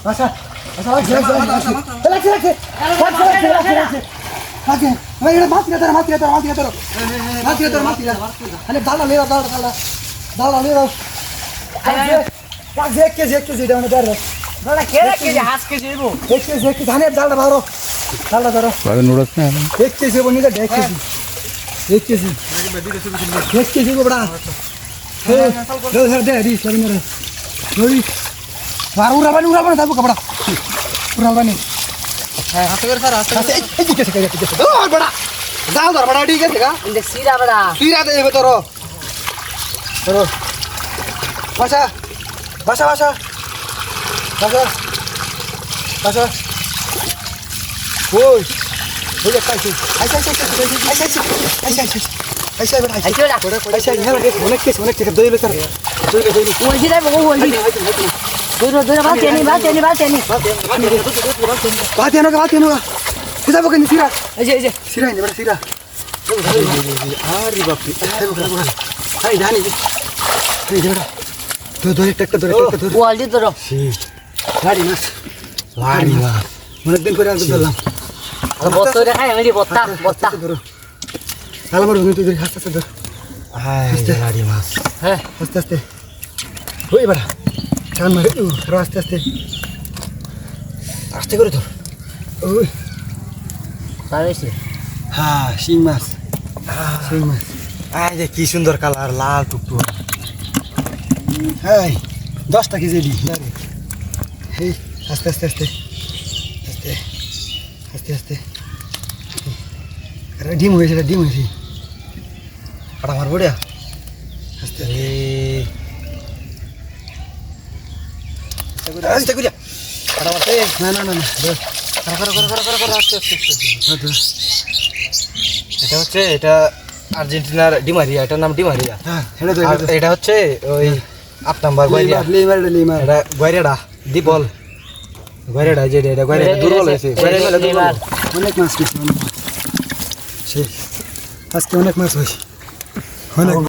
আচ্ছা আচ্ছা লাগছে ভাই এটা মাছ ধরো আরে দাঁড়া লে দাঁড়া লাগছে 1 কেজি এটা মানে ধরো দাদা খেলে কেজি হাঁস কেজি দেবো 1 কেজি ধানের ডালটা ধরো ধরো বাবা নুডলস না 1 কেজি বনি দে 1 কেজি বড়া দে রিস লাগি মেরে ওই আর উড়াবানি দাও কপড়া উড়াবানি হ্যাঁ হাতে করে স্যার হাতে এই দিকে থেকে দৌড় বড়া যাও ধর বড়া ঠিক আছে গা ইন্দে সিরা বড়া সিরা দে ধরো বাসা ওই ওই কাইছি আইসা বড়া আইছো না আইসা অনেক টাকা দইলে স্যার দইলে ওই সিরা বগো ওই দূর বাত চেনি বাত এনো কিতা বকেন সিরা এই যে সিরা নে বড়া সিরা আরে বাপ রে হাই জানি এই বড়া তো একটা ধরে ওয়ালদি ধরো লাড়ি মাছ অনেকদিন পরে আগে ধরলাম বত্তা দেখাই আমি বত্তা ধরো আলামার ভূমি তুই হাসতে ধর লাড়ি মাছ হ্যাঁ আস্তে ওই বড়া টান মারে আস্তে করে ধর ওই পারেছি হ্যাঁ শিং মাছ আই যে কি সুন্দর কালার লাল টুকটু হ্যাঁ 10 কেজি দি এই আস্তে আরে ডিম হয়েছে আটা মার বড়িয়া আস্তে আস্তে করে আটা মারতে না ধর করো আস্তে এটা হচ্ছে এটা আর্জেন্টিনার ডিমারিয়া এটার নাম ডিমারিয়া হ্যাঁ আর এটা হচ্ছে ওই 8 নাম্বার গোয়ারিয়া লেমার এটা গোয়ারিয়াডা দীপল গোয়ারিয়াডা যে এটা গোয়ারিয়াডা দুর্বল হয়েছে গোয়ারিয়াডা দুর্বল অনেক মাছ পেয়েছি সেই আজকে অনেক মাছ হয়েছে অনেক